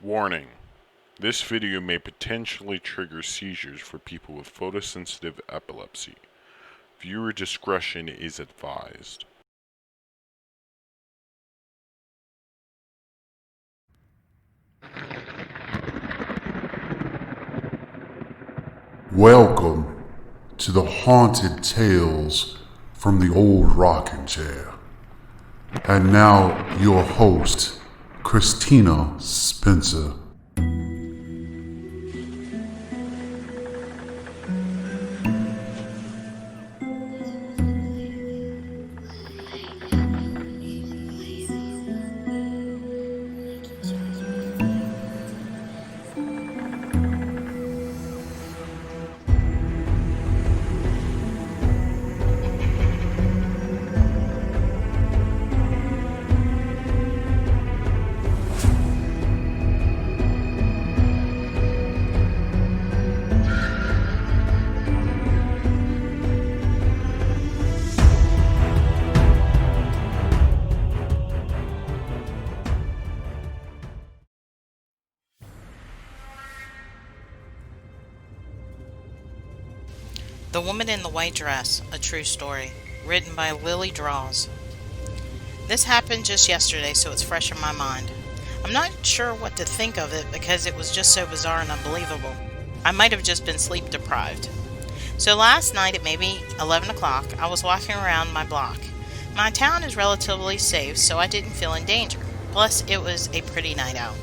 Warning: this video may potentially trigger seizures for people with photosensitive epilepsy. Viewer discretion is advised. Welcome to the haunted tales from the old rocking chair. And now your host, Christina Spencer. The Woman in the White Dress, a True Story, written by Lily Draws. This happened just yesterday, so it's fresh in my mind. I'm not sure what to think of it because it was just so bizarre and unbelievable. I might have just been sleep deprived. So last night at maybe 11 o'clock, I was walking around my block. My town is relatively safe, so I didn't feel in danger. Plus, it was a pretty night out.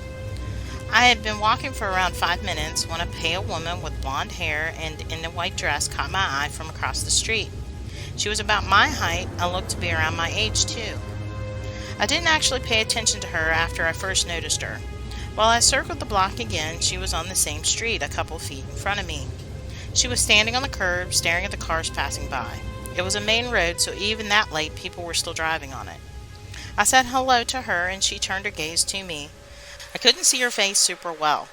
I had been walking for around 5 minutes when a pale woman with blonde hair and in a white dress caught my eye from across the street. She was about my height and looked to be around my age too. I didn't actually pay attention to her after I first noticed her. While I circled the block again, she was on the same street a couple feet in front of me. She was standing on the curb, staring at the cars passing by. It was a main road, so even that late people were still driving on it. I said hello to her and she turned her gaze to me. I couldn't see her face super well,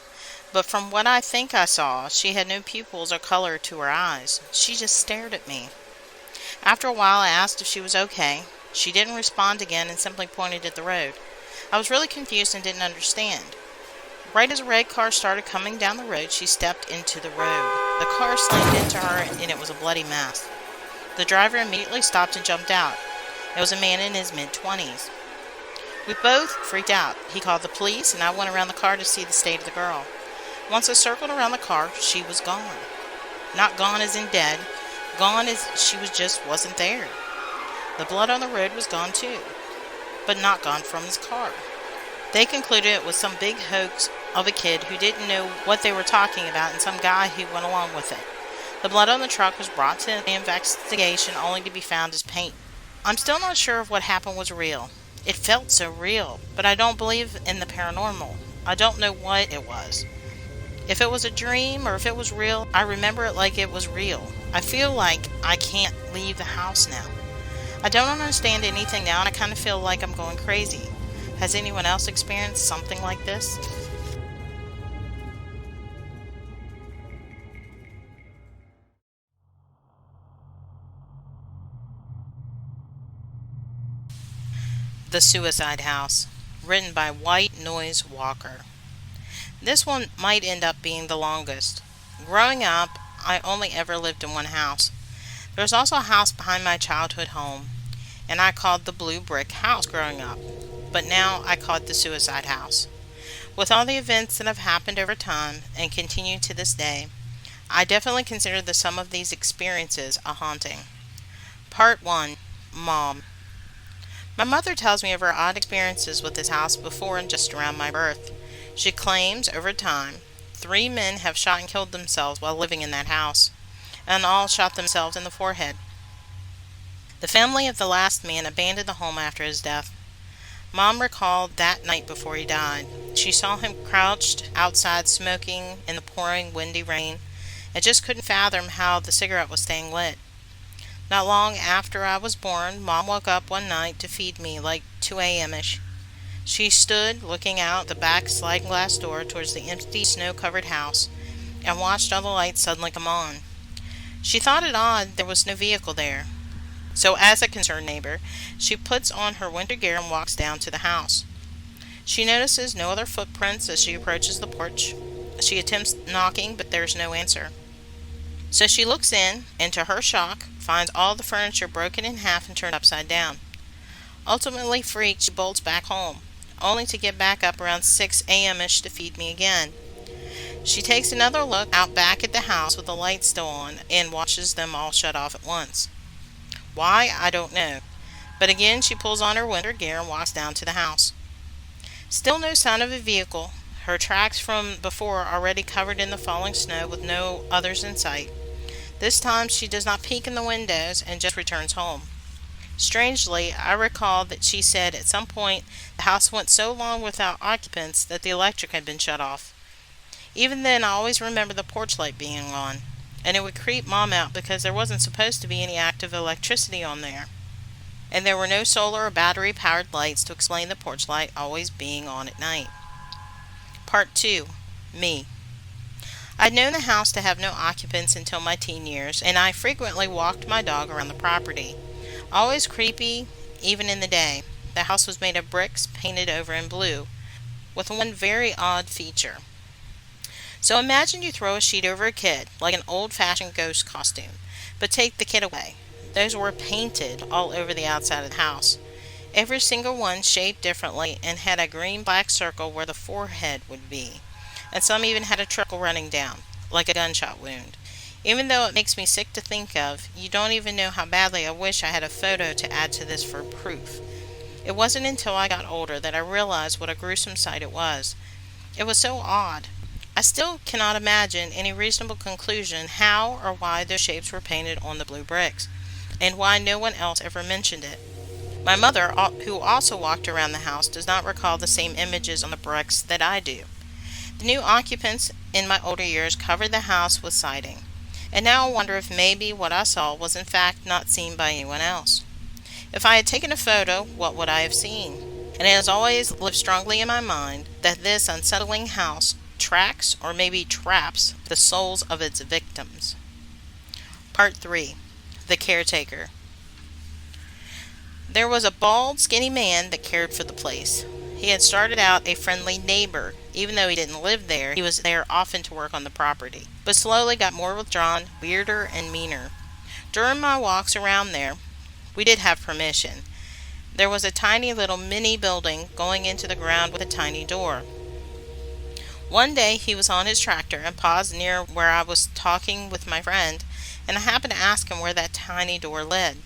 but from what I think I saw, she had no pupils or color to her eyes. She just stared at me. After a while, I asked if she was okay. She didn't respond again and simply pointed at the road. I was really confused and didn't understand. Right as a red car started coming down the road, she stepped into the road. The car slammed into her and it was a bloody mess. The driver immediately stopped and jumped out. It was a man in his mid-20s. We both freaked out. He called the police, and I went around the car to see the state of the girl. Once I circled around the car, she was gone. Not gone as in dead. Gone as she wasn't there. The blood on the road was gone too, but not gone from his car. They concluded it was some big hoax of a kid who didn't know what they were talking about and some guy who went along with it. The blood on the truck was brought to an investigation only to be found as paint. I'm still not sure if what happened was real. It felt so real, but I don't believe in the paranormal. I don't know what it was. If it was a dream or if it was real, I remember it like it was real. I feel like I can't leave the house now. I don't understand anything now and I kind of feel like I'm going crazy. Has anyone else experienced something like this? The Suicide House, written by WhiteNoiseWalker. This one might end up being the longest. Growing up, I only ever lived in one house. There was also a house behind my childhood home, and I called the Blue Brick House growing up, but now I call it the Suicide House. With all the events that have happened over time and continue to this day, I definitely consider the sum of these experiences a haunting. Part 1. Mom. My mother tells me of her odd experiences with this house before and just around my birth. She claims, over time, 3 men have shot and killed themselves while living in that house, and all shot themselves in the forehead. The family of the last man abandoned the home after his death. Mom recalled that night before he died. She saw him crouched outside smoking in the pouring windy rain, and just couldn't fathom how the cigarette was staying lit. Not long after I was born, Mom woke up one night to feed me, like 2 a.m.-ish. She stood looking out the back sliding glass door towards the empty snow-covered house and watched all the lights suddenly come on. She thought it odd there was no vehicle there. So as a concerned neighbor, she puts on her winter gear and walks down to the house. She notices no other footprints as she approaches the porch. She attempts knocking, but there's no answer. So she looks in, and to her shock, finds all the furniture broken in half and turned upside down. Ultimately freaked, she bolts back home, only to get back up around 6 a.m.-ish to feed me again. She takes another look out back at the house with the lights still on and watches them all shut off at once. Why, I don't know. But again she pulls on her winter gear and walks down to the house. Still no sign of a vehicle, her tracks from before already covered in the falling snow with no others in sight. This time she does not peek in the windows and just returns home. Strangely, I recall that she said at some point the house went so long without occupants that the electric had been shut off. Even then, I always remember the porch light being on, and it would creep Mom out because there wasn't supposed to be any active electricity on there. And there were no solar or battery-powered lights to explain the porch light always being on at night. Part 2. Me. I'd known the house to have no occupants until my teen years, and I frequently walked my dog around the property. Always creepy, even in the day. The house was made of bricks painted over in blue, with one very odd feature. So imagine you throw a sheet over a kid, like an old-fashioned ghost costume, but take the kid away. Those were painted all over the outside of the house. Every single one shaped differently and had a green-black circle where the forehead would be, and some even had a trickle running down, like a gunshot wound. Even though it makes me sick to think of, you don't even know how badly I wish I had a photo to add to this for proof. It wasn't until I got older that I realized what a gruesome sight it was. It was so odd. I still cannot imagine any reasonable conclusion how or why those shapes were painted on the blue bricks, and why no one else ever mentioned it. My mother, who also walked around the house, does not recall the same images on the bricks that I do. The new occupants in my older years covered the house with siding, and now I wonder if maybe what I saw was in fact not seen by anyone else. If I had taken a photo, what would I have seen? And it has always lived strongly in my mind that this unsettling house tracks, or maybe traps, the souls of its victims. Part 3. The Caretaker. There was a bald, skinny man that cared for the place. He had started out a friendly neighbor. Even though he didn't live there, he was there often to work on the property, but slowly got more withdrawn, weirder, and meaner. During my walks around there, we did have permission. There was a tiny little mini building going into the ground with a tiny door. One day he was on his tractor and paused near where I was talking with my friend, and I happened to ask him where that tiny door led.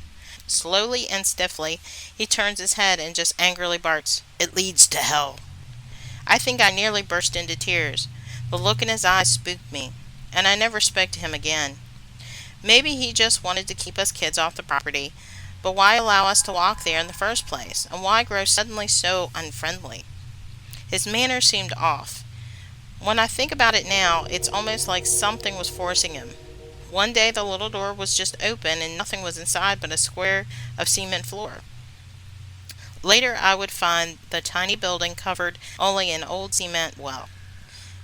Slowly and stiffly, he turns his head and just angrily barks, "It leads to hell." I think I nearly burst into tears. The look in his eyes spooked me, and I never spoke to him again. Maybe he just wanted to keep us kids off the property, but why allow us to walk there in the first place, and why grow suddenly so unfriendly? His manner seemed off. When I think about it now, it's almost like something was forcing him. One day the little door was just open and nothing was inside but a square of cement floor. Later I would find the tiny building covered only in old cement well.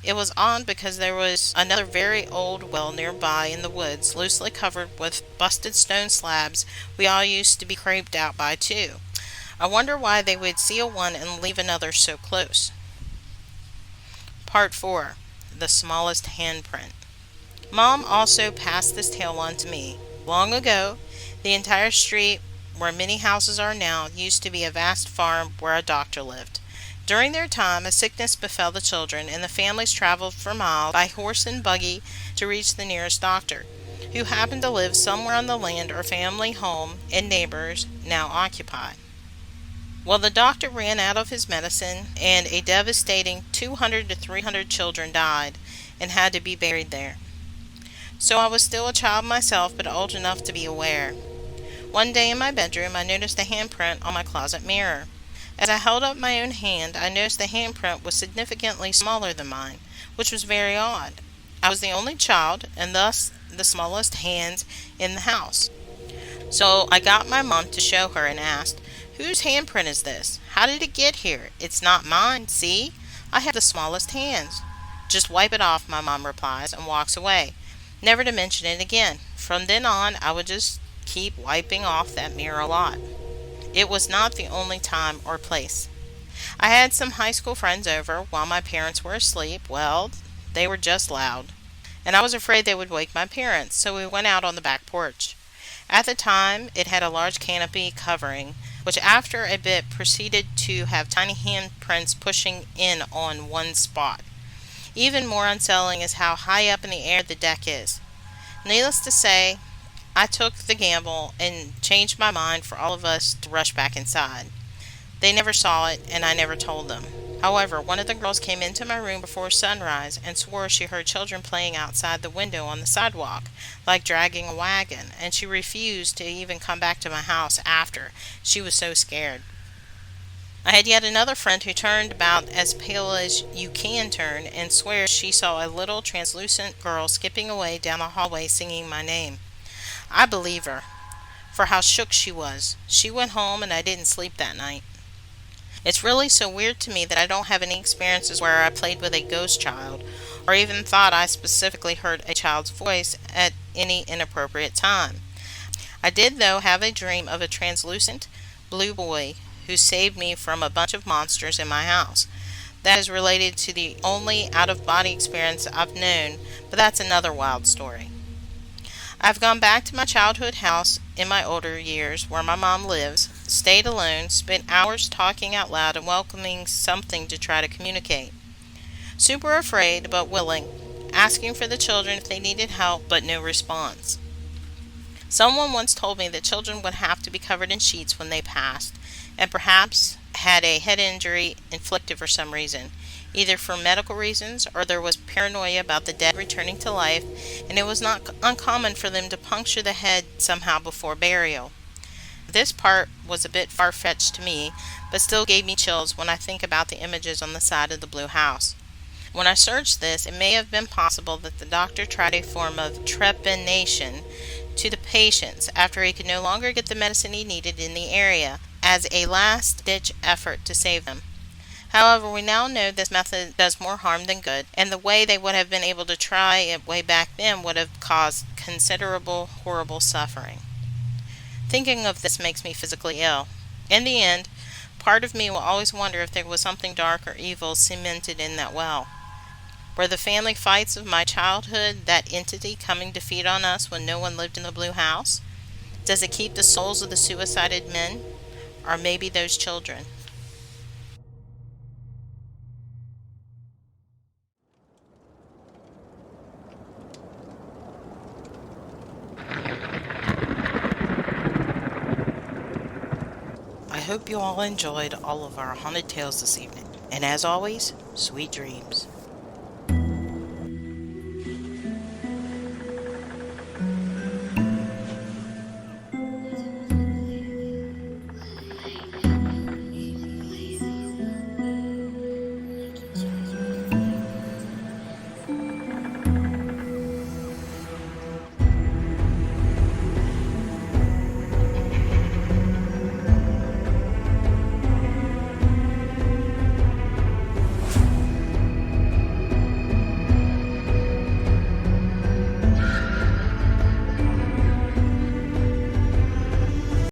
It was odd because there was another very old well nearby in the woods, loosely covered with busted stone slabs we all used to be creeped out by too. I wonder why they would seal one and leave another so close. Part 4. The Smallest Handprint. Mom also passed this tale on to me. Long ago, the entire street where many houses are now used to be a vast farm where a doctor lived. During their time, a sickness befell the children, and the families traveled for miles by horse and buggy to reach the nearest doctor, who happened to live somewhere on the land or family home and neighbors now occupy. Well, the doctor ran out of his medicine, and a devastating 200 to 300 children died and had to be buried there. So I was still a child myself, but old enough to be aware. One day in my bedroom, I noticed a handprint on my closet mirror. As I held up my own hand, I noticed the handprint was significantly smaller than mine, which was very odd. I was the only child, and thus the smallest hands in the house. So I got my mom to show her and asked, "Whose handprint is this? How did it get here? It's not mine, see? I have the smallest hands." "Just wipe it off," my mom replies, and walks away, never to mention it again. From then on, I would just keep wiping off that mirror a lot. It was not the only time or place. I had some high school friends over while my parents were asleep. Well, they were just loud, and I was afraid they would wake my parents, so we went out on the back porch. At the time, it had a large canopy covering, which after a bit proceeded to have tiny handprints pushing in on one spot. Even more unsettling is how high up in the air the deck is. Needless to say, I took the gamble and changed my mind for all of us to rush back inside. They never saw it, and I never told them. However, one of the girls came into my room before sunrise and swore she heard children playing outside the window on the sidewalk, like dragging a wagon, and she refused to even come back to my house after. She was so scared. I had yet another friend who turned about as pale as you can turn and swears she saw a little translucent girl skipping away down the hallway singing my name. I believe her, for how shook she was. She went home and I didn't sleep that night. It's really so weird to me that I don't have any experiences where I played with a ghost child, or even thought I specifically heard a child's voice at any inappropriate time. I did, though, have a dream of a translucent blue boy who saved me from a bunch of monsters in my house. That is related to the only out-of-body experience I've known, but that's another wild story. I've gone back to my childhood house in my older years where my mom lives, stayed alone, spent hours talking out loud and welcoming something to try to communicate. Super afraid but willing, asking for the children if they needed help but no response. Someone once told me that children would have to be covered in sheets when they passed, and perhaps had a head injury inflicted for some reason, either for medical reasons or there was paranoia about the dead returning to life, and it was not uncommon for them to puncture the head somehow before burial. This part was a bit far-fetched to me, but still gave me chills when I think about the images on the side of the blue house. When I searched this, it may have been possible that the doctor tried a form of trepanation to the patients after he could no longer get the medicine he needed in the area, as a last-ditch effort to save them. However, we now know this method does more harm than good, and the way they would have been able to try it way back then would have caused considerable horrible suffering. Thinking of this makes me physically ill. In the end, part of me will always wonder if there was something dark or evil cemented in that well. Were the family fights of my childhood that entity coming to feed on us when no one lived in the blue house? Does it keep the souls of the suicided men? Or maybe those children? I hope you all enjoyed all of our haunted tales this evening. And as always, sweet dreams.